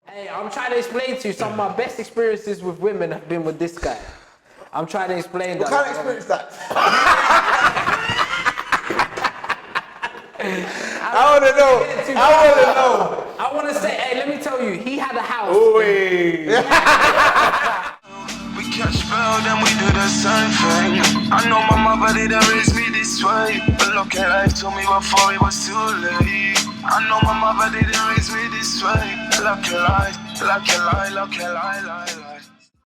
Hey, I'm trying to explain to you some of my best experiences with women have been with this guy. I'm trying to explain What that. kind of experience that? I want to know. I want to say, hey, let me tell you, he had a house. We catch spell, then we do the same thing. I know my mother didn't raise me this way, but look at life told me before it was too late. I know my mother didn't raise me this way. Look at life, look at life, look at life.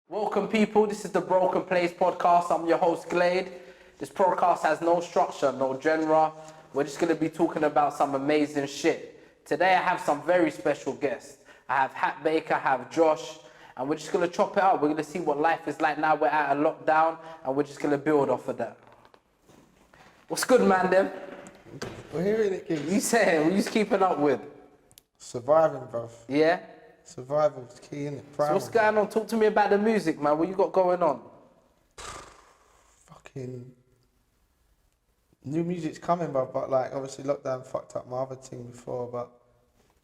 Welcome, people. This is the Broken Place podcast. I'm your host, Glade. This podcast has no structure, no genre. We're just going to be talking about some amazing shit. Today, I have some very special guests. I have Hak Baker, I have Josh, and we're just going to chop it up. We're going to see what life is like now we're out of lockdown, and we're just going to build off of that. What's good, man, them? We're hearing it, kids. You saying, what you keeping up with? Surviving, bruv. Yeah? Survival is key, innit? So what's going on? Talk to me about the music, man. What you got going on? Fucking new music's coming, bruv. But like, obviously, lockdown fucked up my other thing before. But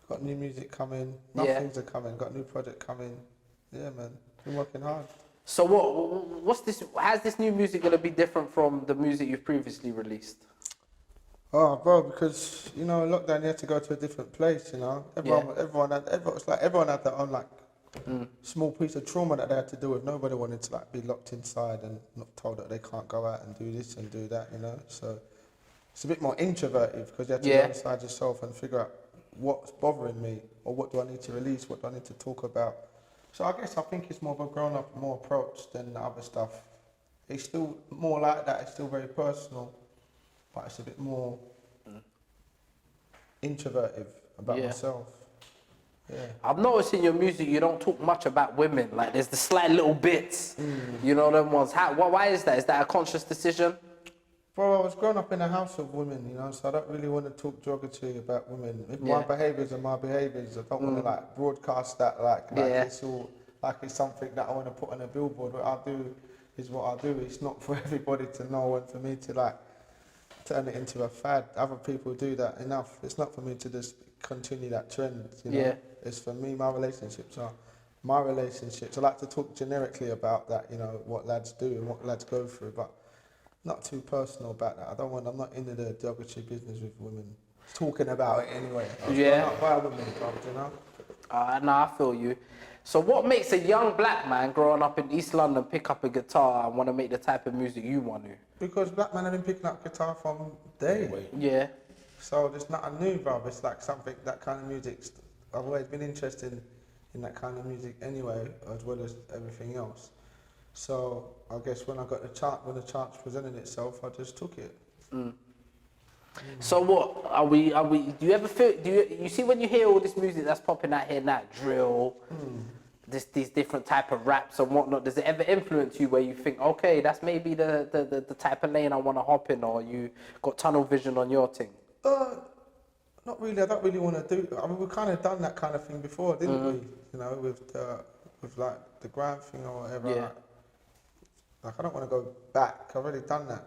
got new music coming. Things are coming. Got new project coming. Yeah, man. Been working hard. So what's this? How's this new music gonna be different from the music you've previously released? Oh, bro, because you know, lockdown, you had to go to a different place. You know, everyone had their own like small piece of trauma that they had to deal with. Nobody wanted to like be locked inside and not told that they can't go out and do this and do that. You know, so it's a bit more introverted because you have to go inside yourself and figure out what's bothering me or what do I need to release, what do I need to talk about. So I think it's more of a grown-up, more approach than the other stuff. It's still more like that. It's still very personal. But it's a bit more introverted about myself. Yeah. I've noticed in your music you don't talk much about women. Like there's the slight little bits, you know, them ones. Why is that? Is that a conscious decision? Bro, I was growing up in a house of women, you know, so I don't really want to talk derogatory about women. If my behaviours are my behaviours, I don't want to like broadcast that like it's all like it's something that I want to put on a billboard. What I do is what I do. It's not for everybody to know and for me to like turn it into a fad. Other people do that enough. It's not for me to just continue that trend, you know. Yeah. It's for me, my relationships are my relationships. I like to talk generically about that, you know, what lads do and what lads go through, but not too personal about that. I'm not into the derogatory business with women. Talking about it anyway. I'm not by women, you know. No, I feel you. So what makes a young black man growing up in East London pick up a guitar and want to make the type of music you want to? Because black men have been picking up guitar from day. Yeah. So there's nothing new, bruv. It's like something, that kind of music. I've always been interested in that kind of music anyway, as well as everything else. So I guess when the chance presented itself, I just took it. So what are we? Do you ever feel? You see when you hear all this music that's popping out here now, drill, these different type of raps and whatnot? Does it ever influence you where you think, okay, that's maybe the type of lane I want to hop in, or you got tunnel vision on your thing? Not really. I don't really want to do. I mean, we've kind of done that kind of thing before, didn't we? You know, with like the grind thing or whatever. Yeah. Like I don't want to go back. I've already done that.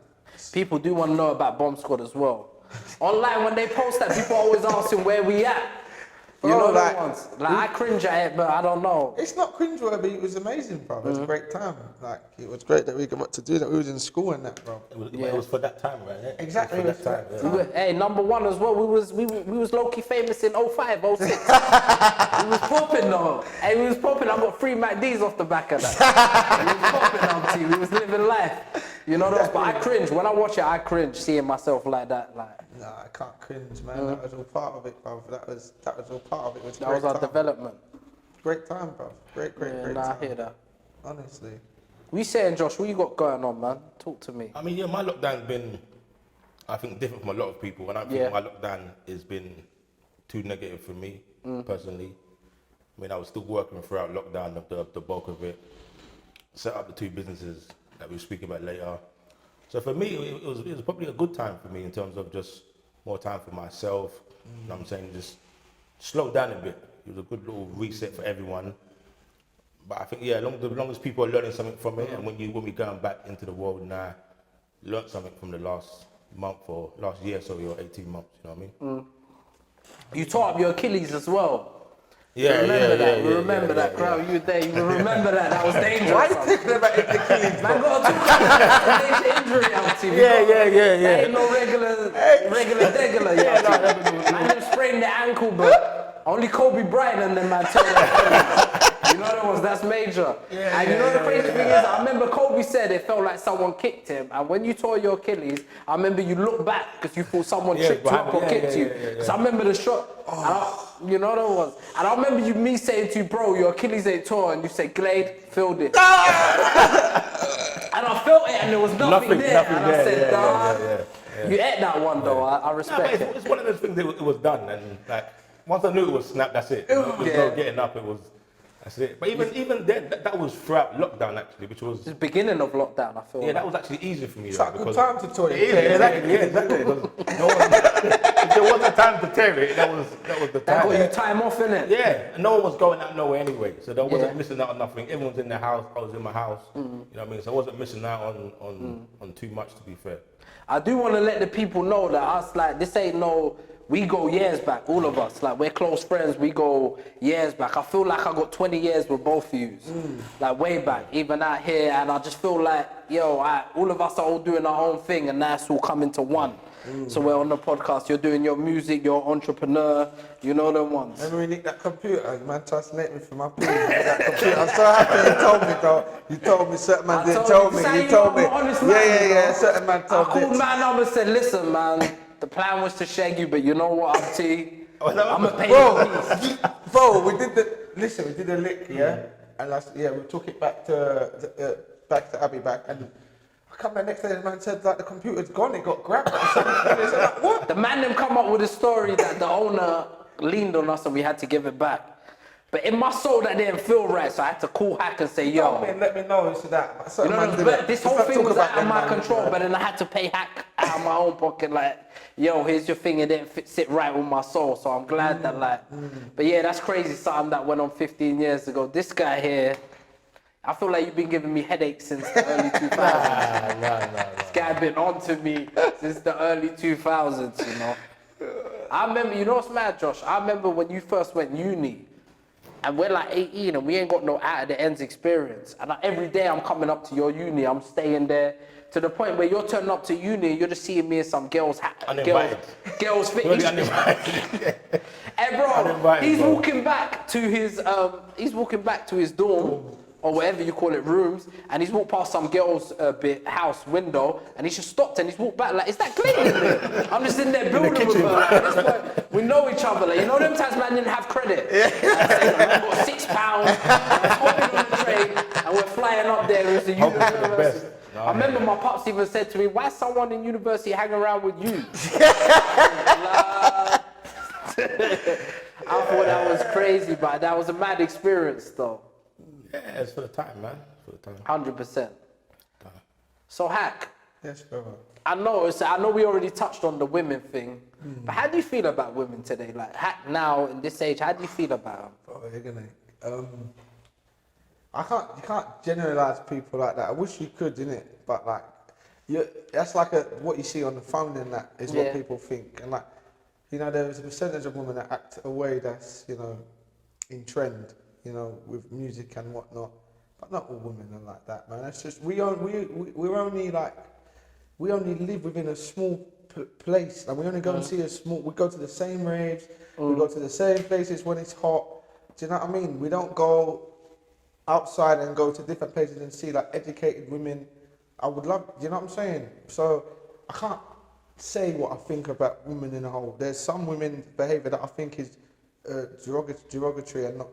People do want to know about Bomb Squad as well. Online, when they post that, people always asking where we at. You know the ones. Like, I cringe at it, but I don't know. It's not cringe-worthy. It was amazing, bro. It was a great time. Like, it was great that we got to do that. We was in school and that, bro. It was for that time, right? Yeah? Exactly. It was for that time. Hey, number one as well. We was low-key famous in 05, 06. We was popping though. Hey, we was popping. I got 3 MacDs off the back of that. We was popping on TV. We was living life. You know those? But I cringe. When I watch it, I cringe seeing myself like that. Like. Nah, I can't cringe, man. That was all part of it, bro. That was all part of it. That was our development. Great time, bro. Great time. I hear that. Honestly. What you saying, Josh? What you got going on, man? Talk to me. I mean, my lockdown's been, I think, different from a lot of people. And I think my lockdown has been too negative for me, personally. I mean, I was still working throughout lockdown, the bulk of it. Set up the 2 businesses that we'll speak about later. So for me, it was probably a good time for me in terms of just more time for myself. You know what I'm saying? Just slow down a bit. It was a good little reset for everyone. But I think, the long as people are learning something from it, and when we're going back into the world now, learn something from the last month or last year, or 18 months, you know what I mean? You tore up your Achilles as well. Yeah, remember that. We yeah, remember yeah, that yeah, crowd. yeah. You were there. You will remember that. That was dangerous. Why are you thinking about Achilles? Man got a major injury out to you. That ain't no regular degular. Man, them sprained the ankle, but only Kobe Bryant and them man turned that. You know that was that's major. And you know the crazy thing is, I remember Kobe said it felt like someone kicked him. And when you tore your Achilles, I remember you looked back because you thought someone tripped you up or kicked you. Because I remember the shot. You know that was. And I remember me saying to you, bro, your Achilles ain't tore, and you said, Glade, filled it. And I felt it, and there was nothing there. And I said, dawg, you ate that one though. I respect it. It's one of those things that it was done, and like once I knew it was snapped, that's it. There was no getting up. It was. That's it. But even then, that was throughout lockdown actually, which was the beginning of lockdown. I feel. Yeah, that was actually easier for me. It's like a good time to tour it. Exactly. If there wasn't time to tear it, that was the That time. got you time off, innit? Yeah, and no one was going out nowhere anyway, so there wasn't missing out on nothing. Everyone's in their house. I was in my house. You know what I mean? So I wasn't missing out on too much, to be fair. I do want to let the people know that us, like, this ain't no, we go years back, all of us. Like, we're close friends, we go years back. I feel like I got 20 years with both of you. Like, way back, even out here. And I just feel like, yo, all of us are all doing our own thing, and now it's all coming to one. So we're on the podcast, you're doing your music, you're an entrepreneur, you know them ones. Remember we nicked that computer, man tried to snake me for my pin. That computer. I'm so happy you told me though. You told me, certain man didn't tell me. You told me. Yeah, certain man told me. I called man up and said, listen man, the plan was to shag you, but you know what, I'm T. I'm gonna pay you peace. Bro, we did the lick, yeah? And we took it back to Abbey back, and I come back next day, the man said like the computer's gone, it got grabbed or something. I said, like, what? The man them come up with a story that the owner leaned on us and we had to give it back. But in my soul that didn't feel right, so I had to call Hak and say, yo. Let me know this and that. You know, but this whole thing was out of my control, but then I had to pay Hak out of my own pocket, like, yo, here's your thing, it didn't sit right with my soul, so I'm glad that, like, but yeah, that's crazy, something that went on 15 years ago. This guy here, I feel like you've been giving me headaches since the early 2000s. No. This guy been on to me since the early 2000s, you know. I remember, you know what's mad, Josh? I remember when you first went uni, and we're like 18 and we ain't got no out of the ends experience. And every day I'm coming up to your uni, I'm staying there, to the point where you're turning up to uni, you're just seeing me in some girls' fit. Hey bro, he's walking back to his dorm, or whatever you call it, rooms, and he's walked past some girl's house window, and he's just stopped and he's walked back like, is that Glade in there? I'm just in there building with her. Like, this boy, we know each other. Like, you know them times man didn't have credit. Like, I got £6, I'm hopping on the train, and we're flying up there. It was the university. I remember my pops even said to me, why someone in university hang around with you? I thought that was crazy, but that was a mad experience though. Yeah, it's for the time, man. For the time. 100%. So Hak, Yes, bro. I know we already touched on the women thing, but how do you feel about women today? Like Hak now in this age, how do you feel about them? Bro, you're gonna. You can't generalize people like that. I wish you could, innit? But like, that's like what you see on the phone, and that is what people think. And like, you know, there is a percentage of women that act a way that's, you know, in trend, you know, with music and whatnot. But not all women are like that, man. It's just we only live within a small place, and we only go and see we go to the same raves, we go to the same places when it's hot. Do you know what I mean? We don't go outside and go to different places and see like educated women. I would love, you know what I'm saying? So I can't say what I think about women in a whole. There's some women behaviour that I think is derogatory and not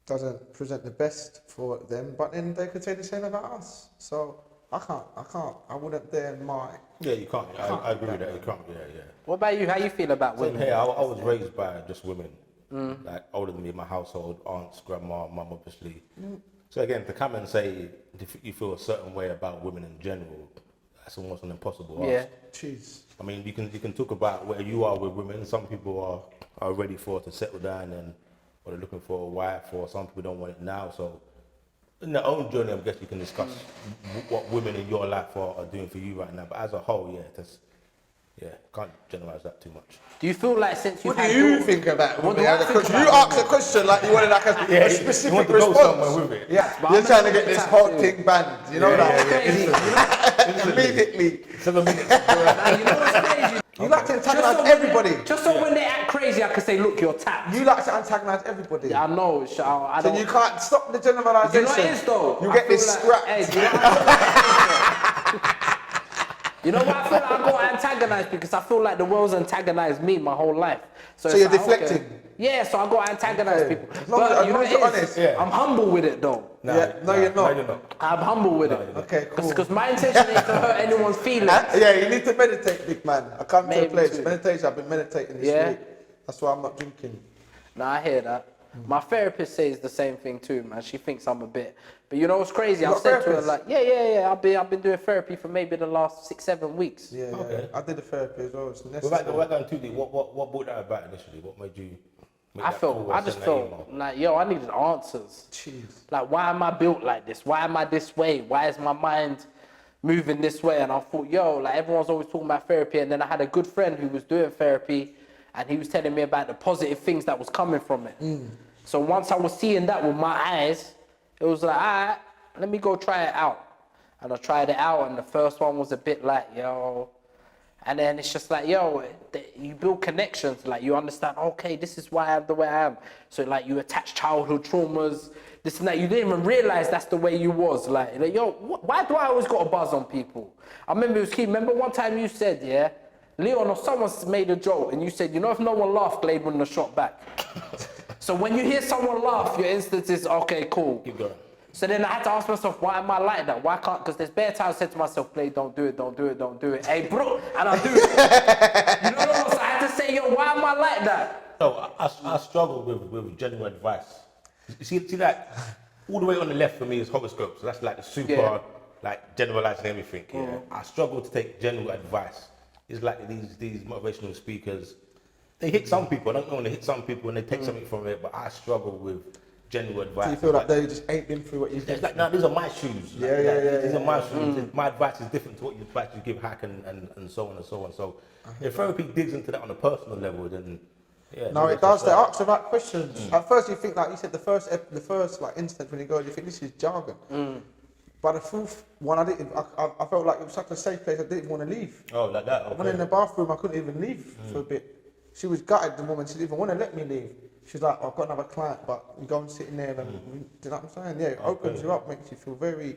doesn't present the best for them, but then they could say the same about us. So I wouldn't dare my. Yeah, you can't. I agree with that. You can't. Yeah. What about you? How you feel about women? Hey, I was raised by just women, like older than me in my household, aunts, grandma, mum, obviously. So again, to come and say if you feel a certain way about women in general, that's almost an impossible ask. Yeah. Jeez. I mean, you can talk about where you are with women. Some people are ready to settle down and or they're looking for a wife, or some people don't want it now. So in their own journey, I guess you can discuss what women in your life are doing for you right now. But as a whole, yeah, yeah, can't generalize that too much. Do you feel like since you've What had do you daughters- think of that? What do Women? I think Because you about asked a question like you wanted like a Yeah, specific you want to go response. somewhere with it. Yeah, But you're I'm trying to not get this the whole type to- thing banned. You know Yeah, that? yeah, yeah. Immediately. 7 minutes. Now, you know what's crazy? You like to Just antagonise so everybody. Just so when they act crazy, I can say, look, you're tapped. You like to antagonise everybody. I know. I So don't. you can't stop the Do you generalisation. know what it is though? You I get feel this like- scrapped. Hey, do you know what I feel like it is, though? You know why I feel like I got antagonized? Because I feel like the world's antagonized me my whole life. So it's you're like, deflecting? Okay. Yeah, so I got antagonized Okay. people. As long as- But as you know long as what you're it is? honest. Yeah. I'm humble with it though. Yeah, no, you're not. No, you're not. I'm humble with it. Okay, cool. Because my intention is to hurt anyone's feelings. Yeah, you need to meditate, big man. I come to a Maybe place. too. Meditation, I've been meditating this Yeah. week. That's why I'm not drinking. Nah, I hear that. My therapist says the same thing too, man. She thinks I'm a bit. But you know what's crazy? You I've got said to her therapist? like, yeah. I've been doing therapy for maybe the last 6-7 weeks. Yeah, Okay. I did a therapy as well. It's necessary. Without going too deep, what brought that about initially? What made you make I that call or just send that felt email? like, yo, I needed answers. Jeez. Like, why am I built like this? Why am I this way? Why is my mind moving this way? And I thought, yo, like everyone's always talking about therapy. And then I had a good friend who was doing therapy and he was telling me about the positive things that was coming from it. So once I was seeing that with my eyes, it was like, all right, let me go try it out. And I tried it out and the first one was a bit like, yo. And then it's just like, yo, you build connections. Like you understand, okay, this is why I am the way I am. So like you attach childhood traumas, this and that. You didn't even realize that's the way you was. Like yo, why do I always got a buzz on people? I remember it was key. Remember one time you said, yeah, Leon or someone made a joke and you said, you know, if no one laughed, Glade wouldn't have shot back. So when you hear someone laugh, your instinct is, okay, cool. Keep going. So then I had to ask myself, why am I like that? Why can't, because there's bare times I said to myself, Glade, don't do it, don't do it, don't do it. Hey, bro, and I do it. You know what? So I had to say, yo, why am I like that? No, I struggle with general advice. You see that all the way on the left for me is horoscopes. So that's like the super, Yeah. like generalizing everything. Yeah. I struggle to take general advice. It's like these motivational speakers. They hit some people. I don't know when they hit some people and they take something from it, but I struggle with general advice. Do you feel like they just ain't been through what you've been It's like, no, these are my shoes. These are my shoes. My advice is different to what you advice you give Hak and so on and so on. So if therapy digs into that on a personal level, then yeah. No, it does. They ask about questions. At first, you think like you said, the first like instant when you go, you think this is jargon. By the fourth one, I felt like it was such a safe place. I didn't even want to leave. Oh, like that. I went in the bathroom. I couldn't even leave for a bit. She was gutted. The woman. She didn't even want to let me leave. She was like, I've got another client, but you go and sit in there. And do you know what I'm saying? Yeah, it opens you up, makes you feel very.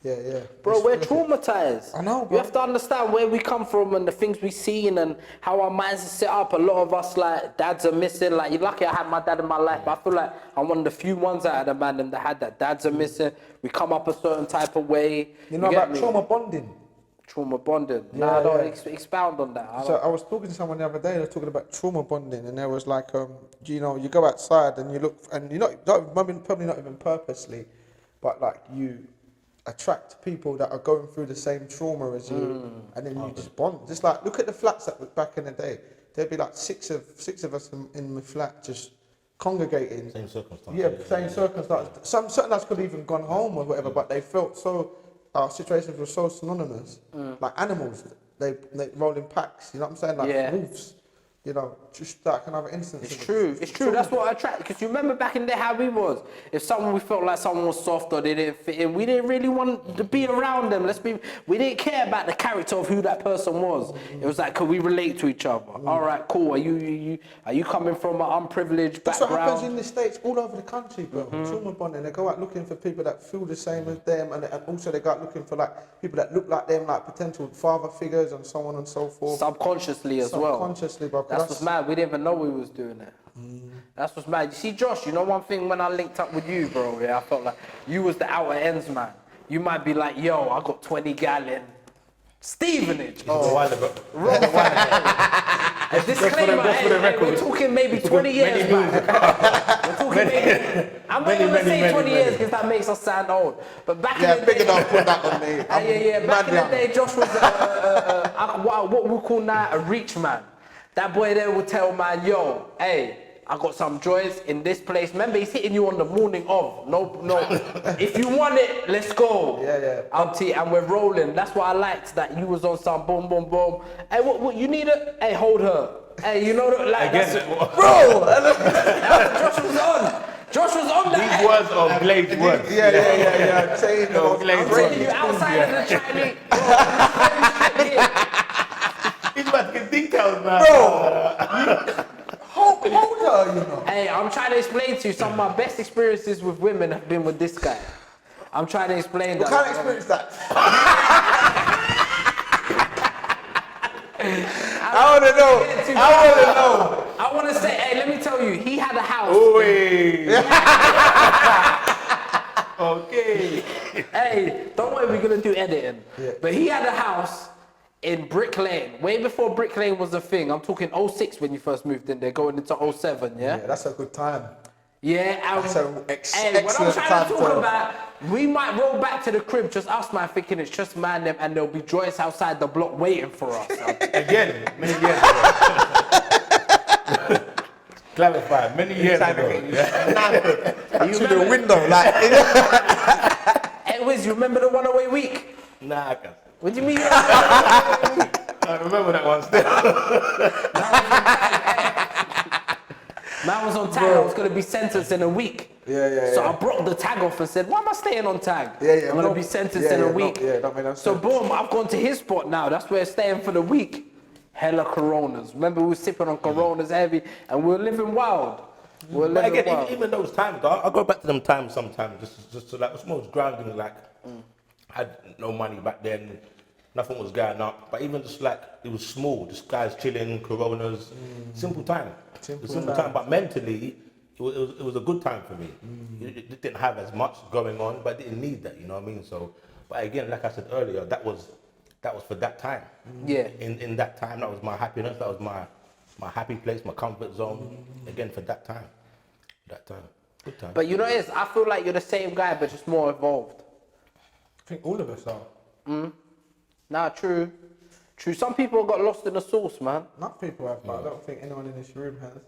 Yeah. Bro, we're It's terrific. traumatized. I know, bro. You have to understand where we come from and the things we seen and how our minds are set up. A lot of us, like, dads are missing. Like, you're lucky I had my dad in my life, but I feel like I'm one of the few ones out of the man that had that. Dads are missing. We come up a certain type of way. You know get about me? trauma bonding. Trauma bonding. Yeah, Nah, I don't yeah. expound on that. So I was talking to someone the other day. They were talking about trauma bonding, and there was like, you know, you go outside and you look, and you're probably not even purposely, but like you attract people that are going through the same trauma as you, and then you just bond. Just like look at the flats that were back in the day. There'd be like six of us in the flat just congregating. Same circumstances. Yeah, same circumstances. Certain lads could have even gone home or whatever, but they felt so. Our situations were so synonymous, like animals. They roll in packs. You know what I'm saying? Like Yeah. wolves. You know, just like another instance. It's of it. true. It's true. That's what I attract. Because you remember back in the day how we was. If we felt like someone was soft or they didn't fit in, we didn't really want to be around them. We didn't care about the character of who that person was. It was like, could we relate to each other? All right, cool. Are you coming from an unprivileged That's what background? happens in the States, all over the country, bro. Trauma bonding. They go out looking for people that feel the same as them, and also they go out looking for like people that look like them, like potential father figures and so on and so forth. Subconsciously as well. Subconsciously, bro. 'cause That's what's mad. We didn't even know we was doing it. That's what's mad. You see, Josh, you know one thing when I linked up with you, bro, yeah, I felt like you was the outer ends man. You might be like, yo, I got 20 gal in Stevenage. A while ago. A disclaimer, we're talking maybe 20 years back. We're talking maybe, I'm not going to say 20 years because that makes us sound old. But back in the big day, enough, put that on me. yeah. Back in the day, Josh was what we call now a reach man. That boy there would tell man, yo, hey, I got some joys in this place. Remember, he's hitting you on the morning of. No. If you want it, let's go. Yeah. Auntie, and we're rolling. That's what I liked, that you was on some boom, boom, boom. Hey, what you need it? Hey, hold her. Hey, you know, like, Again, bro, Josh was on. Josh was on that. these words are Glade's words. Yeah. Saying No, about Glade I'm bringing you outside of the Chinese. He's about to get details, man. Hold her, you know. Hey, I'm trying to explain to you, some of my best experiences with women have been with this guy. I'm trying to explain What that. kind of experience that? I want to know. I want to say, hey, let me tell you, he had a house. Okay. Hey, don't worry, we're gonna do editing. Yeah. But he had a house in Brick Lane, way before Brick Lane was a thing. I'm talking 06 when you first moved in there, going into 07, yeah? Yeah, that's a good time. Yeah, That's an hey, what I'm excellent trying time to talk to- about, we might roll back to the crib, just us, man, thinking it's just man them, and there'll be Joyce outside the block waiting for us. Again, many years ago. Clarify, many years ago. To the window, like. Hey, Wiz, you remember the 108 week? Nah, I can't. What do you mean? I remember that one still. Man was on tag, I was gonna be sentenced in a week. Yeah. So I broke the tag off and said, why am I staying on tag? Yeah. I'm gonna be sentenced in a week. That made no So sense. boom, I've gone to his spot now. That's where I'm staying for the week. Hella Coronas. Remember, we were sipping on Coronas heavy, and we were living wild. We were But living again, wild. even those times, I go back to them times sometimes, just to like, it's most grounding, like, I had no money back then, nothing was going up, but even just like, it was small, just guys chilling, Coronas, simple time. Simple time, but mentally, it was a good time for me. It didn't have as much going on, but it didn't need that, you know what I mean? So, but again, like I said earlier, that was for that time. Yeah. In that time, that was my happiness, that was my happy place, my comfort zone, again, for that time. Good time. But you know what it is? I feel like you're the same guy, but just more evolved. I think all of us are. Nah, true. Some people got lost in the sauce, man. Not people have, but I don't think anyone in this room has.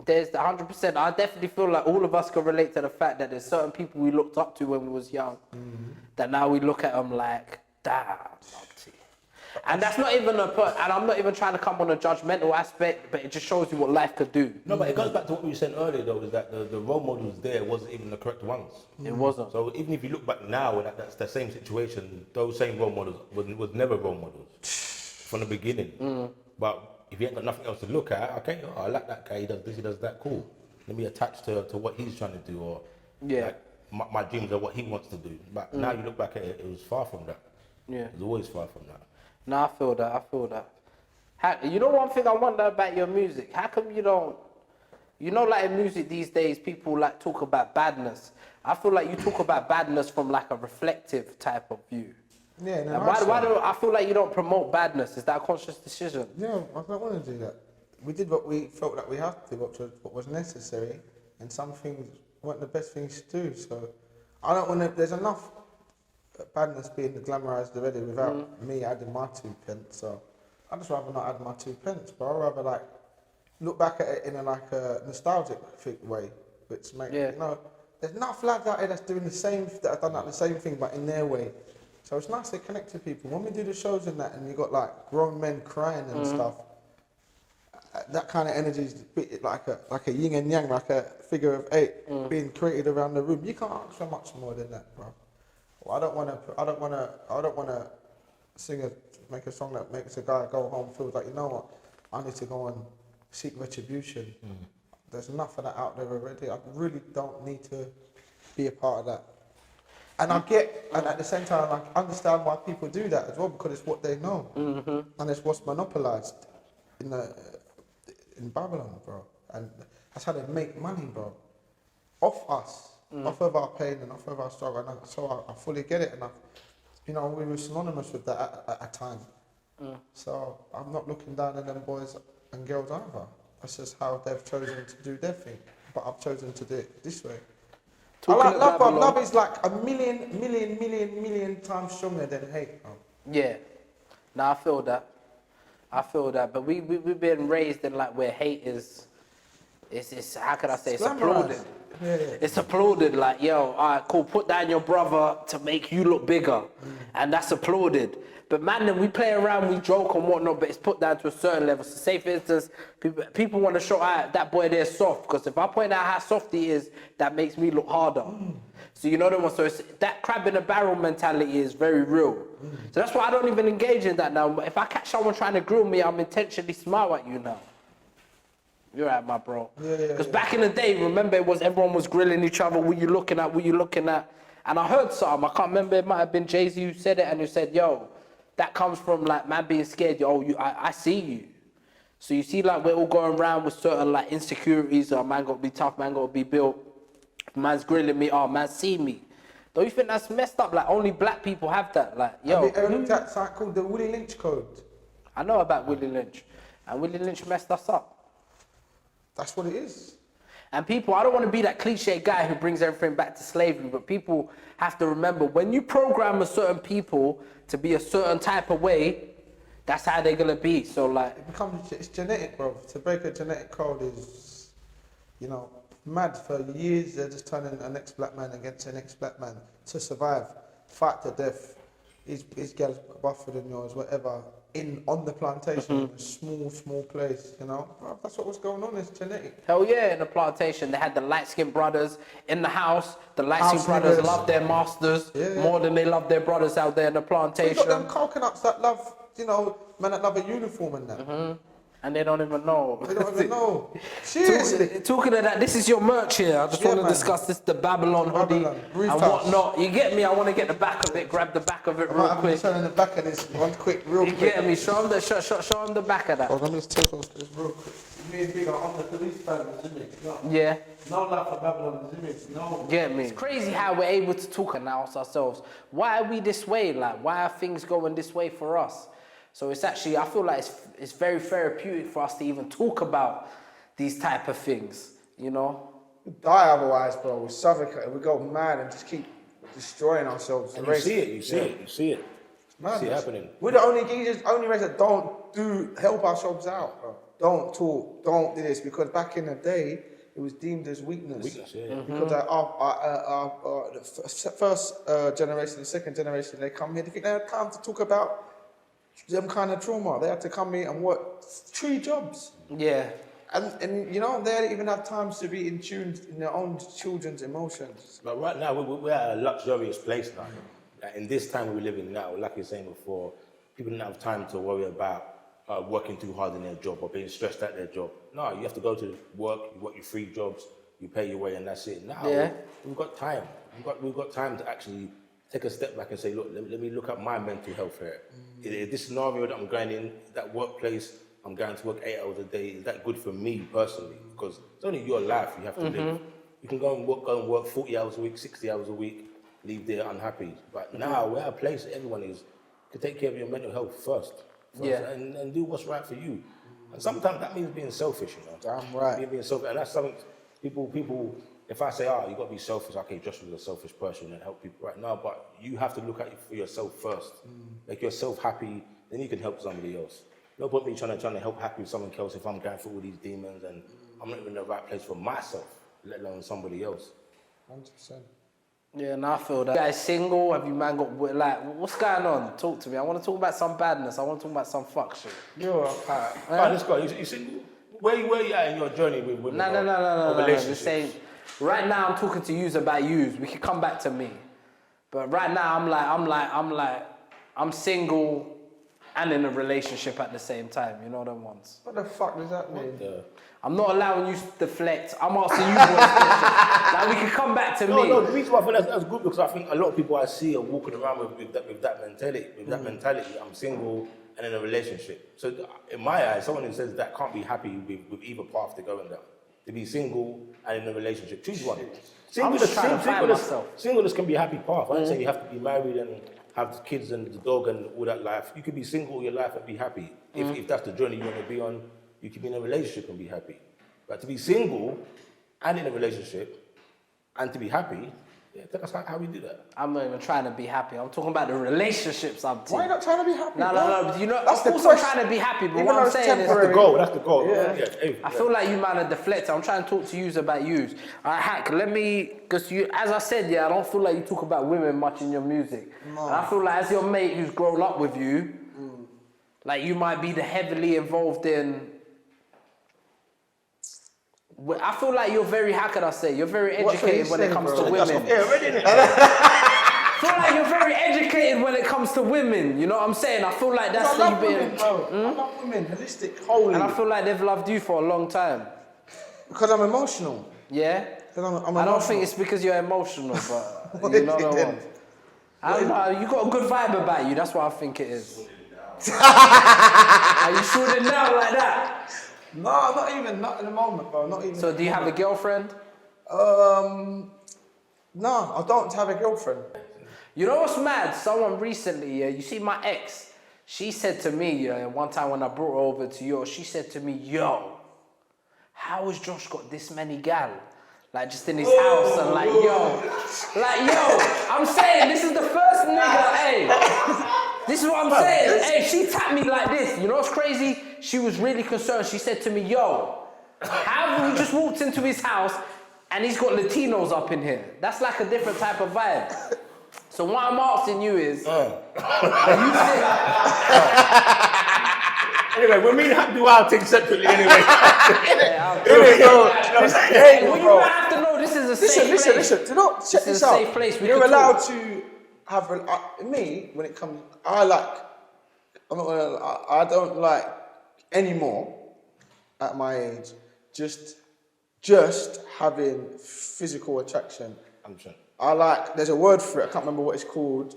There's the 100%. I definitely feel like all of us can relate to the fact that there's certain people we looked up to when we was young, that now we look at them like, damn, auntie. And that's not even and I'm not even trying to come on a judgmental aspect, but it just shows you what life could do. No, but it goes back to what we were saying earlier, though, is that the role models there wasn't even the correct ones. It wasn't. So even if you look back now, and that's the same situation, those same role models was never role models from the beginning. But if you ain't got nothing else to look at, okay, I like that guy, he does this, he does that, cool. Let me attach to what he's trying to do, or Yeah. like, my dreams are what he wants to do. But now you look back at it, it was far from that. Yeah. It was always far from that. No, I feel that. You know one thing I wonder about your music? How come you don't, you know, like in music these days, people like talk about badness. I feel like you talk about badness from like a reflective type of view. Yeah, And why do I feel like you don't promote badness? Is that a conscious decision? Yeah, I don't want to do that. We did what we felt that we had to, what was necessary, and some things weren't the best things to do. So I don't want to. There's enough badness being glamorized already without me adding my 2 pence. So I just rather not add my 2 pence, but I'd rather like look back at it in a like a nostalgic way, which makes you know there's enough lads out there that's doing the same, that have done that the same thing but in their way. So it's nice to connect to people. When we do the shows and that, and you got like grown men crying and stuff, that kind of energy is like a yin and yang, like a figure of 8 being created around the room. You can't ask for much more than that, bro. Well, I don't want to make a song that makes a guy go home feel like, you know what, I need to go and seek retribution. There's enough of that out there already. I really don't need to be a part of that. And and at the same time, I understand why people do that as well, because it's what they know, and it's what's monopolized in Babylon, bro. And that's how they make money, bro, off us. Off of our pain and off of our struggle, and so I fully get it, and we were synonymous with that at a time. So I'm not looking down on them boys and girls either. That's just how they've chosen to do their thing, but I've chosen to do it this way. Love is like a million times stronger than hate, bro. Yeah. No, I feel that. But we've been raised in like where hate is it's how can I say, it's glamorized. applauded. Yeah. It's applauded, like, yo, all right, cool, put down your brother to make you look bigger. And that's applauded. But man, then we play around, we joke and whatnot, but it's put down to a certain level. So say, for instance, people want to show, that boy there's soft, because if I point out how soft he is, that makes me look harder. So you know what I mean? So it's, that crab in a barrel mentality is very real. So that's why I don't even engage in that now. If I catch someone trying to grill me, I'm intentionally smile at you now. You're right, my bro. Because back in the day, remember, everyone was grilling each other. What you looking at? What you looking at? And I heard something. I can't remember. It might have been Jay-Z who said it, and who said, "Yo, that comes from like man being scared. Yo, I see you. So you see, like we're all going around with certain like insecurities. Oh, man, gotta be tough. Man, gotta be built. Man's grilling me. Oh, man, see me. Don't you think that's messed up? Like only black people have that. Like, yo, Have you ever looked at something called the Willie Lynch Code? I know about Willie Lynch, and Willie Lynch messed us up. That's what it is. And people, I don't want to be that cliche guy who brings everything back to slavery, but people have to remember, when you program a certain people to be a certain type of way, that's how they're going to be. So like, It's genetic, bro. To break a genetic code is, you know, mad. For years, they're just turning an ex-black man against an ex-black man to survive, fight to death. His girl's buffer than yours, whatever. On the plantation, in a small place, you know. Bro, that's what was going on. It's genetic. hell yeah, in the plantation, they had the light-skinned brothers in the house. The light-skinned brothers niggas. love their masters more than they love their brothers out there in the You plantation. got them coconuts that love, you know, man that love a uniform and that. And they don't even know. They don't even know. Seriously. Talking of that, this is your merch here. I just want to man. discuss this, the Babylon hoodie Babylon, and Roof whatnot. You get me? I want to get the back of it, grab the back of it real I'm quick. showing the back of this one quick, real You quick. get me? Show them the back of that. Oh, let me just take off this real quick. Me and Big are on the police family, isn't it? No. Yeah. No love for Babylon, isn't it? No. Get me? It's crazy how we're able to talk and announce ourselves. Why are we this way? Like, why are things going this way for us? So it's actually, I feel like it's very therapeutic for us to even talk about these type of things, you know? We die otherwise, bro. We suffocate. We go mad and just keep destroying ourselves. And you see it. You see it. See it happening. We're the only race that don't help ourselves out, bro. Don't talk. Don't do this, because back in the day, it was deemed as weakness. Because the first generation, the second generation, they come here. They think they had time to talk about them kind of trauma. They had to come here and work 3 jobs. Yeah. And you know, they didn't even have time to be in tune in their own children's emotions. But right now, we're at a luxurious place now. Like in this time we live in now, like you were saying before, people don't have time to worry about working too hard in their job or being stressed at their job. No, you have to go to work, you work your 3 jobs, you pay your way, and that's it. Now, we've got time. We've got time to actually take a step back and say, look, let me look at my mental health here. Is this scenario that I'm going in, that workplace, I'm going to work 8 hours a day, is that good for me personally? Because it's only your life you have to live. You can go and work 40 hours a week, 60 hours a week, leave there unhappy. But now we're at a place that everyone can take care of your mental health first. And do what's right for you. And sometimes that means being selfish, you know. Damn right. Being selfish, and that's something people. If I say, you got to be selfish, okay, Josh was a selfish person and help people right now, but you have to look at it for yourself first. Make yourself happy, then you can help somebody else. No point me trying to help happy someone else if I'm going through all these demons and I'm not even in the right place for myself, let alone somebody else. 100%. Yeah, and I feel that. You guys single? Have you man got, like, what's going on? Talk to me. I want to talk about some badness. I want to talk about some fuck shit. You're a part. This guy, you single? Where you at in your journey with No. relationships? Saying, right now I'm talking to yous about yous. We can come back to me. But right now I'm single and in a relationship at the same time. You know them ones. What the fuck does that mean? I'm not allowing you to deflect. I'm asking you boys questions. Now we can come back to me. No, the reason why I think that's good because I think a lot of people I see are walking around with that mentality. That mentality, I'm single and in a relationship. So in my eyes, someone who says that can't be happy with either path they're going down. To be single and in a relationship, choose one. I'm just trying to find myself. Singleness can be a happy path. I don't say you have to be married and have kids and the dog and all that life. You could be single all your life and be happy. If that's the journey you want to be on, you can be in a relationship and be happy. But to be single and in a relationship and to be happy, Yeah, that's how we do that. I'm not even trying to be happy. I'm talking about the relationships I'm Why are you not trying to be happy? No, bro? no, no. You know, That's of the course question. I'm trying to be happy, but Even what though I'm it's saying is... temporary. That's the goal. I feel like you man are deflecting. I'm trying to talk to yous about yous. All right, Hak, let me... Because you, as I said, I don't feel like you talk about women much in your music. No. And I feel like as your mate who's grown up with you, like you might be the heavily involved in... I feel like you're very, how can I say, you're very educated when it comes to women. I feel like you're very educated when it comes to women. You know what I'm saying? I feel like that's I love you been. women, bro. I love women, holistic, holy. And I feel like they've loved you for a long time. Because I'm emotional. Yeah? Because I'm I don't emotional. think it's because you're emotional, but you know the one. I don't know, you got a good vibe about you, that's what I think it is. Are you shooting down like that? No, not in the moment, bro. Not even. So do you have a girlfriend? No, I don't have a girlfriend. You know what's mad? Someone recently, you see my ex, she said to me, one time when I brought her over to yours, she said to me, yo, how has Josh got this many gal? Like just in his house and like, yo, I'm saying this is the first nigga, hey. This is what I'm saying. Hey, she tapped me like this. You know what's crazy? She was really concerned. She said to me, yo, how have we just walked into his house and he's got Latinos up in here? That's like a different type of vibe. So what I'm asking you is, are you sick? Anyway, we mean to do our thing separately anyway. Hey, well, you don't have to know this is a safe place. Listen. Do not check This is this a out. safe place. We You're can allowed talk. to have me when it comes. I don't like anymore at my age. Just having physical attraction. I like. There's a word for it. I can't remember what it's called.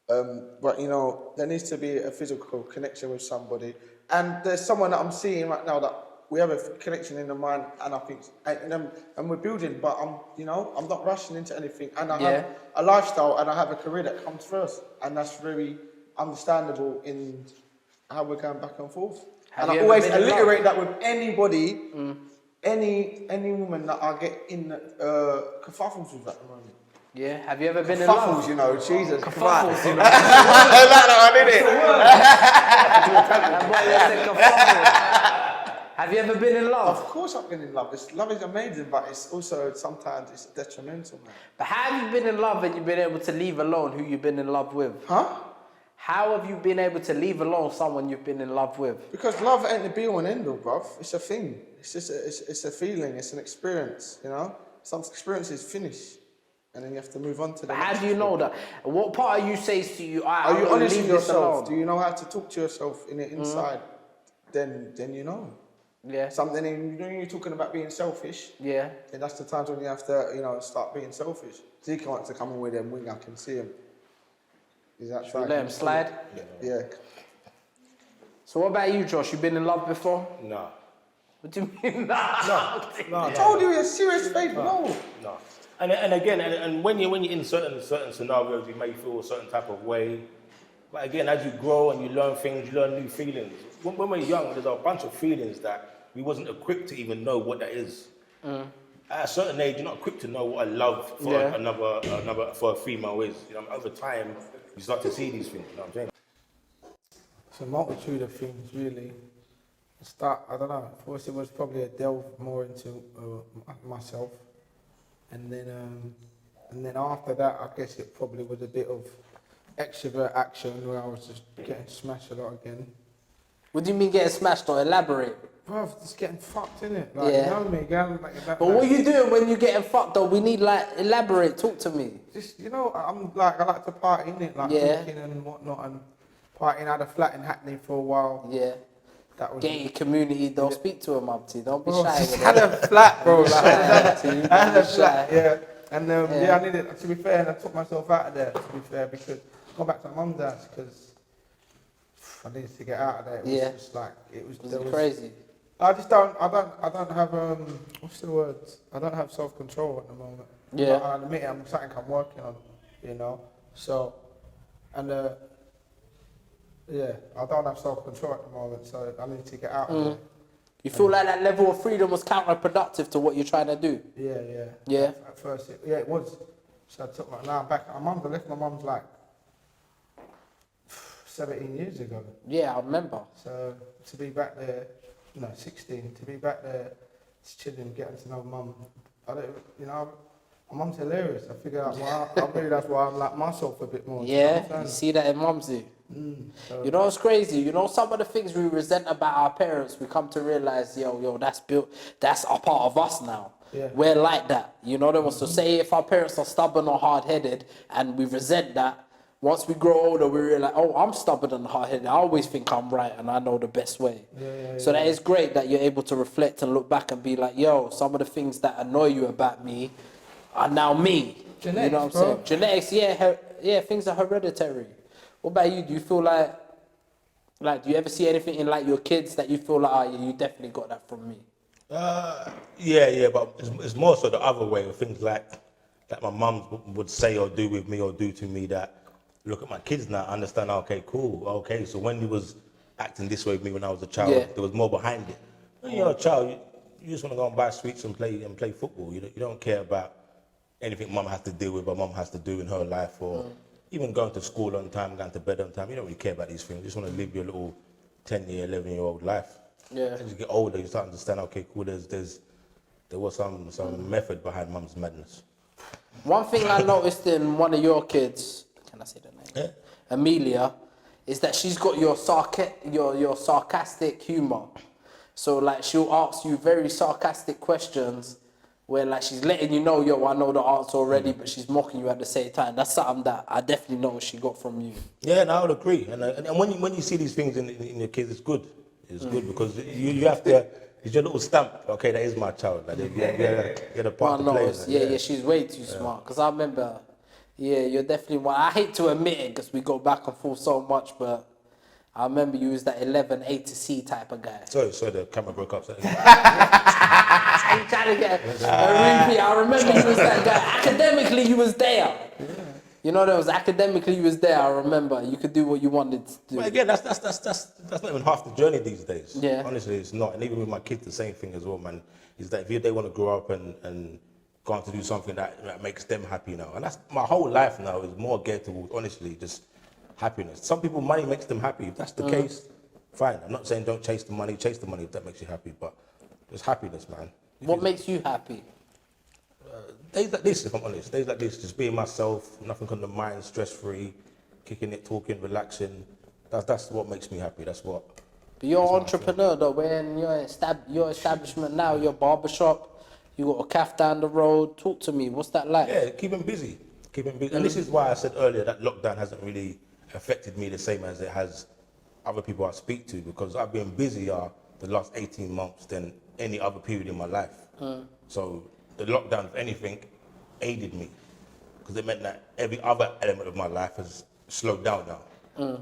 But you know, there needs to be a physical connection with somebody. And there's someone that I'm seeing right now that we have a connection in the mind, and I think, and we're building. But I'm not rushing into anything. And I have a lifestyle, and I have a career that comes first, and that's very understandable in how we're going back and forth. And I always alliterate that with anybody, any woman that I get in kerfuffles with at the moment. Yeah, have you ever been in love? Kerfuffles, you know, Jesus. Kerfuffles, you know. I did it. That boy said kerfuffle. Have you ever been in love? Of course I've been in love. Love is amazing, but it's also sometimes it's detrimental, man. But how have you been in love and you've been able to leave alone who you've been in love with? Huh? How have you been able to leave alone someone you've been in love with? Because love ain't the be-all and end-all, bruv. It's a thing. It's just it's a feeling. It's an experience, you know? Some experiences finish, and then you have to move on to the But next how do you know that? What part of you says to you, Are you honest with leave this yourself? alone? Do you know how to talk to yourself in the inside? Then you know. Yeah. Something when you're talking about being selfish. Yeah. And that's the times when you have to, start being selfish. Zeke wants to come in with them wing. I can see him. Is that right? Let him slide? Yeah. So what about you, Josh? You been in love before? No. What do you mean? No. I told you, you're serious, faith. No. And again, and when you're in certain scenarios, you may feel a certain type of way. But again, as you grow and you learn things, you learn new feelings. When we're young, there's a bunch of feelings that we wasn't equipped to even know what that is. At a certain age, you're not equipped to know what a love for another for a female is. Over time, you start to see these things. You know what I'm saying? It's a multitude of things, really. I don't know. First, it was probably a delve more into myself, and then after that, I guess it probably was a bit of extrovert action where I was just getting smashed a lot again. What do you mean getting smashed or elaborate? Bro, just getting fucked, innit? Like, you know me, girl. But what are you doing when you're getting fucked though? We need elaborate, talk to me. Just, I like to party, innit? Like drinking and whatnot, and partying. I had a flat in Hackney for a while. Yeah. That was gated community, don't speak to him, Abti. Don't be bro, shy just with had it. a flat, bro. Like, I had a flat, yeah. And I needed, to be fair, and I took myself out of there, to be fair, because I got back to my mum's house because I needed to get out of there. It was just like, it was crazy. I don't have, what's the word? I don't have self-control at the moment. Yeah. But I admit I'm something I'm working on, So, and I don't have self-control at the moment, so I need to get out of there. You feel like that level of freedom was counterproductive to what you're trying to do? Yeah. Yeah? At first, it was. So I took now I'm back at my mum's. I left my mum's like 17 years ago. Yeah, I remember. So to be back there, 16, to be back there, just chilling, getting to know mum. I don't, my mum's hilarious. I figure out why. I really that's why I'm like myself a bit more. Yeah, you see that in Mumsy. So, You know what's crazy? You know some of the things we resent about our parents, we come to realize, yo, that's a part of us now. Yeah. We're like that. You know what I mean? So say if our parents are stubborn or hard-headed and we resent that, once we grow older, we realize, oh, I'm stubborn and hard-headed. I always think I'm right and I know the best way. So that is great that you're able to reflect and look back and be like, yo, some of the things that annoy you about me are now me. Genetics, you know what I'm saying? Genetics, yeah, things are hereditary. What about you? Do you feel like, do you ever see anything in like your kids that you feel like, oh, yeah, you definitely got that from me? Yeah, but it's more so the other way of things like that my mum would say or do with me or do to me that look at my kids now, understand, okay, cool, okay, so when you was acting this way with me when I was a child, there was more behind it. When you're a child, you just want to go and buy sweets and play football. You don't care about anything mum has to deal with or mum has to do in her life or even going to school on time, going to bed on time. You don't really care about these things. You just want to live your little 10-year, 11-year-old life. Yeah. As you get older, you start to understand, okay, cool, there was some method behind mum's madness. One thing I noticed in one of your kids, can I say the name? Yeah. Amelia, is that she's got your sarcastic humor. So like she'll ask you very sarcastic questions where like she's letting you know, yo, I know the answer already, but she's mocking you at the same time. That's something that I definitely know she got from you. Yeah, and I would agree. And when you see these things in your kids, it's good. It's good because you have to. It's your little stamp. Okay, that is my child. Like you're the part to play. Yeah, she's way too smart. Because I remember, you're definitely one. I hate to admit it because we go back and forth so much, but I remember you was that 11 A to C type of guy. Sorry, the camera broke up. You trying to get a repeat. I remember you was that guy. Academically, you was there. You know, academically you was there. I remember you could do what you wanted to do. But again, that's not even half the journey these days. Yeah. Honestly, it's not. And even with my kids, the same thing as well, man. Is that if they want to grow up and go on to do something that makes them happy now, and that's my whole life now is more geared towards honestly just happiness. Some people, money makes them happy. If that's the case, fine. I'm not saying don't chase the money if that makes you happy, but it's happiness, man. What makes you happy? Days like this, if I'm honest, days like this, just being myself, nothing on the mind, stress-free, kicking it, talking, relaxing. That's what makes me happy. That's what. But you're an entrepreneur though. When your establishment now, your barbershop, you got a cafe down the road. Talk to me. What's that like? Yeah, keep them busy. And this is why I said earlier that lockdown hasn't really affected me the same as it has other people I speak to, because I've been busier the last 18 months than any other period in my life. So the lockdown, if anything, aided me, because it meant that every other element of my life has slowed down now.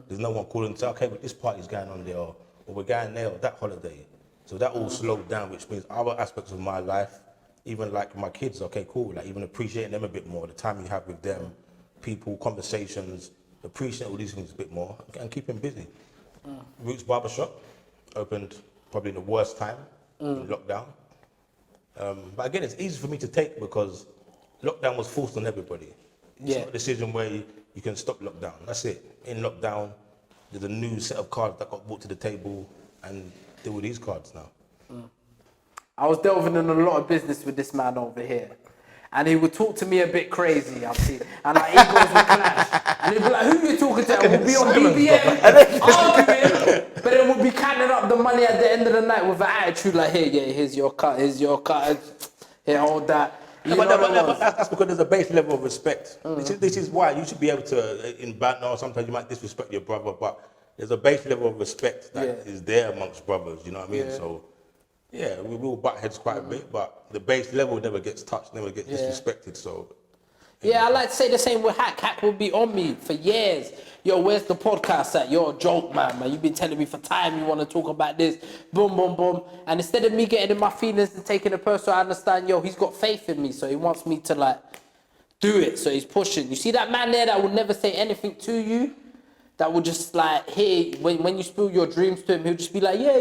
There's no one calling to say, okay, but this party's going on there, or we're going there, or that holiday. So that all slowed down, which means other aspects of my life, even like my kids, okay, cool, like even appreciating them a bit more, the time you have with them, people, conversations, appreciate all these things a bit more, and keep them busy. Roots Barbershop opened probably in the worst time, in lockdown. But again, it's easy for me to take because lockdown was forced on everybody. It's not a decision where you can stop lockdown. That's it. In lockdown, there's a new set of cards that got brought to the table, and deal with these cards now. I was delving in a lot of business with this man over here. And he would talk to me a bit crazy, I've seen. And our egos would clash. And he'd be like, who you talking to? And we'll be on BBM, arguing. But then we'll be counting up the money at the end of the night with an attitude like, hey, here's your cut, here, hold that. But that's because there's a base level of respect. This is why you should be able to, in banter, sometimes you might disrespect your brother, but there's a base level of respect that is there amongst brothers, you know what I mean? So, yeah, we will butt heads quite a bit, but the base level never gets touched, never gets disrespected, so. Yeah, I like to say the same with Hak. Hak will be on me for years. Yo, where's the podcast at? You're a joke, man. You've been telling me for time you want to talk about this. Boom, boom, boom. And instead of me getting in my feelings and taking it personal, I understand, yo, he's got faith in me, so he wants me to, like, do it. So he's pushing. You see that man there that will never say anything to you? That will just like, hey, when you spill your dreams to him, he'll just be like, yeah.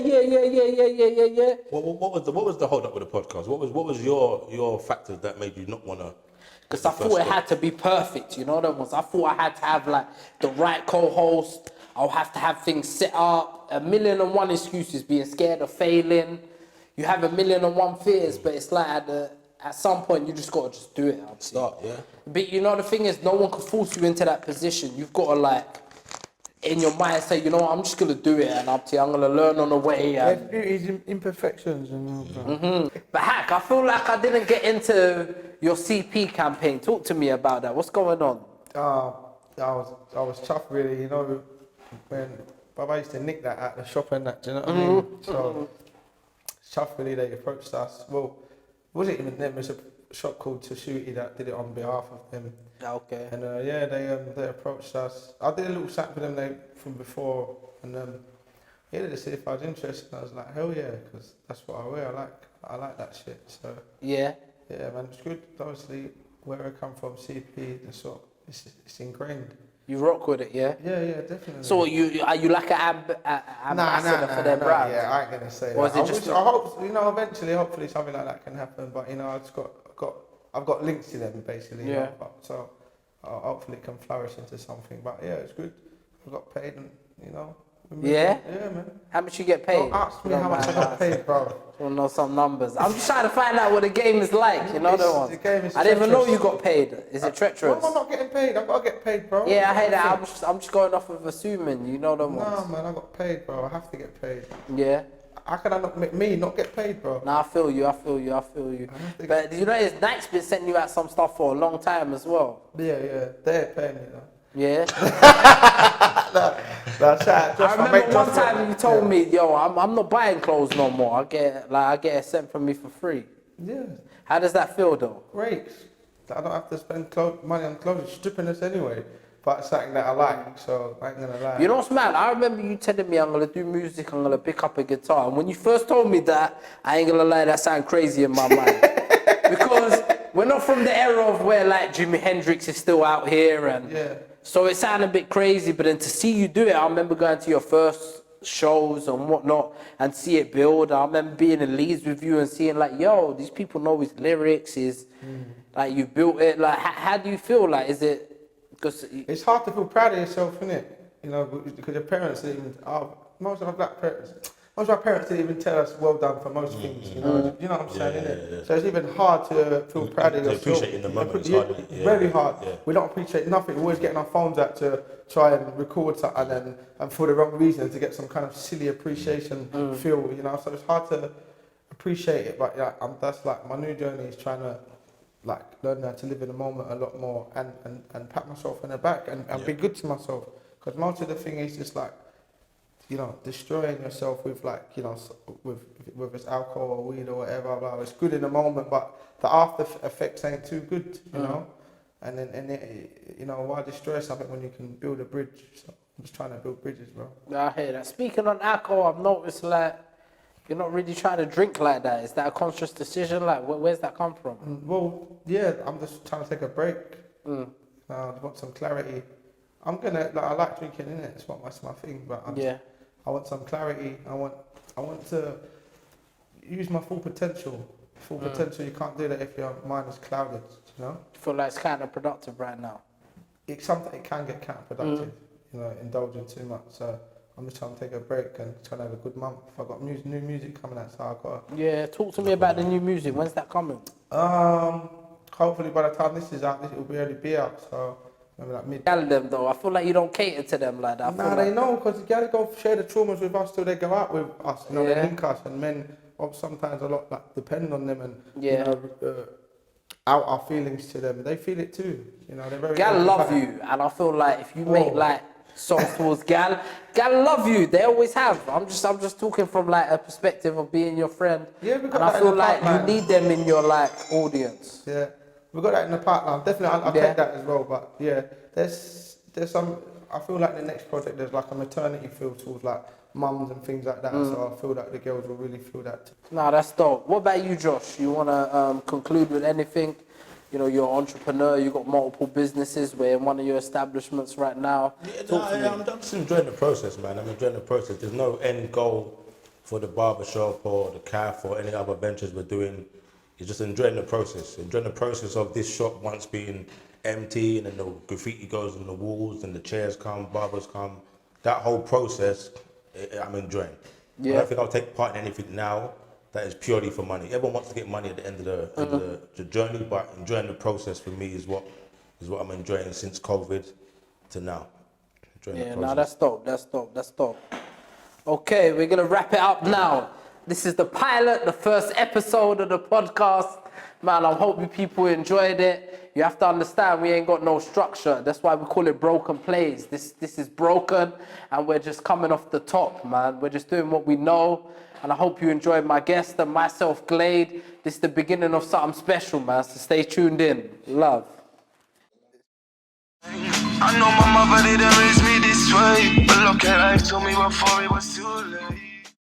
What was the hold up with the podcast? What was your factors that made you not want to? Because I thought it had to be perfect, you know what I mean? I thought I had to have like the right co-host. I'll have to have things set up. 1,000,001 excuses, being scared of failing. You have 1,000,001 fears, but it's like at some point you just gotta just do it. Start, yeah. But you know the thing is, no one can force you into that position. You've got to like, in your mind, say, you know what, I'm just gonna do it, and I'm gonna learn on the way. And... Beauty's imperfections, you know. But Hak, I feel like I didn't get into your CP campaign. Talk to me about that. What's going on? I was chuffed really, you know, when Baba used to nick that at the shop and that, do you know what I mean? So chuffed really, they approached us. Well, it wasn't even them, it was a shop called Tashuti that did it on behalf of them. Okay. And yeah, they approached us. I did a little chat with them from before, and yeah, they just said if I was interested. And I was like, hell yeah, because that's what I wear. I like that shit. So yeah, man, it's good. Obviously, where I come from, CP, it's ingrained. You rock with it, yeah? Yeah, definitely. So are you like an ambassador for their brand? Yeah, I ain't gonna say or that. Is it I hope, you know, eventually, hopefully, something like that can happen. But you know, I've got links to them basically. Yeah. You know, so hopefully it can flourish into something. But yeah, it's good. I got paid, and you know. Yeah? Yeah, man. How much you get paid? Don't ask me how much I got paid, bro. I want to know some numbers. I'm just trying to find out what the game is like, you know the ones. The game is I didn't even know treacherous. you got paid. Is it treacherous? Well, I'm not getting paid. I've got to get paid, bro. Yeah, I hear that. I'm just going off of assuming, you know the ones. No, man, I got paid, bro. I have to get paid. Yeah. How can I not make me not get paid, bro? Nah, I feel you. But you know, Nike's been sending you out some stuff for a long time as well. Yeah, they're paying me though. Yeah. I remember one time you told me, yo, I'm not buying clothes no more. I get it sent from me for free. Yeah. How does that feel though? Great. I don't have to spend money on clothes. It's stripping us anyway. But it's something that I like, so I ain't gonna lie. You know what's mad? I remember you telling me I'm gonna do music, I'm gonna pick up a guitar. And when you first told me that, I ain't gonna lie, that sounded crazy in my mind. Because we're not from the era of where like Jimi Hendrix is still out here, and yeah. So it sounded a bit crazy. But then to see you do it, I remember going to your first shows and whatnot and see it build. I remember being in Leeds with you and seeing like, yo, these people know his lyrics. Like you built it. Like how do you feel? Like is it? Because it's hard to feel proud of yourself, isn't it? You know, because your parents didn't even. Most of our parents didn't even tell us well done for most things. You know what I'm saying, innit? Yeah. So it's even hard to feel proud of yourself. Appreciate in the moment. It's hard, very hard. Yeah. We don't appreciate nothing. We're always getting our phones out to try and record something, and for the wrong reason to get some kind of silly appreciation feel. You know, so it's hard to appreciate it. But yeah, that's like my new journey is trying to. Like learn how to live in the moment a lot more and pat myself in the back and be good to myself, because most of the thing is just like, you know, destroying yourself with like, you know, with it's alcohol or weed or whatever. Blah, it's good in the moment, but the after effects ain't too good, you know. And then you know, why destroy something when you can build a bridge? So I'm just trying to build bridges, bro. I hear that. Speaking on alcohol, I've noticed like. You're not really trying to drink like that. Is that a conscious decision? Like, where's that come from? Well, yeah, I'm just trying to take a break. I want some clarity. I like drinking, innit? It's my thing, but I want some clarity. I want to use my full potential. Full potential. You can't do that if your mind is clouded. You know. I feel like it's kind of productive right now. It can get counterproductive. You know, indulging too much. So. I'm just trying to take a break and trying to have a good month. I've got new music coming out, so I've got to... Yeah, talk to me about the new music. When's that coming? Hopefully by the time this is out, it will already be out, so maybe like mid... Tell them though, I feel like you don't cater to them like that. Nah, they know, because you gotta go share the traumas with us till they go out with us, you know, they link us, and men sometimes a lot like depend on them and, you know, out our feelings to them. They feel it too, you know, they're very... Gal love you, and I feel like if you make like... songs towards gal love you. They always have. I'm just talking from like a perspective of being your friend. Yeah, and I feel like you need them in your like audience. Yeah, we got that in the pipeline. Definitely, I'll take that as well. But yeah, there's some. I feel like the next project there's like a maternity feel towards like mums and things like that. So I feel like the girls will really feel that. Nah, that's dope. What about you, Josh? You wanna conclude with anything? You know, you're an entrepreneur, you've got multiple businesses, we're in one of your establishments right now. I'm just enjoying the process, man. I'm enjoying the process. There's no end goal for the barbershop or the cafe or any other ventures we're doing. It's just enjoying the process of this shop once being empty, and then the graffiti goes on the walls, and the chairs come, barbers come. That whole process, I'm enjoying. I don't think I'll take part in anything now that is purely for money. Everyone wants to get money at the end of the journey, but enjoying the process for me is what I'm enjoying since COVID to now. No, that's dope. Okay, we're gonna wrap it up now. This is the pilot, the first episode of the podcast. Man, I hope you people enjoyed it. You have to understand, we ain't got no structure. That's why we call it broken plays. This is broken, and we're just coming off the top, man. We're just doing what we know, and I hope you enjoyed my guest and myself, Glade. This is the beginning of something special, man, so stay tuned in. Love. I know my mother didn't raise me this way, but look at life told me before it was too late.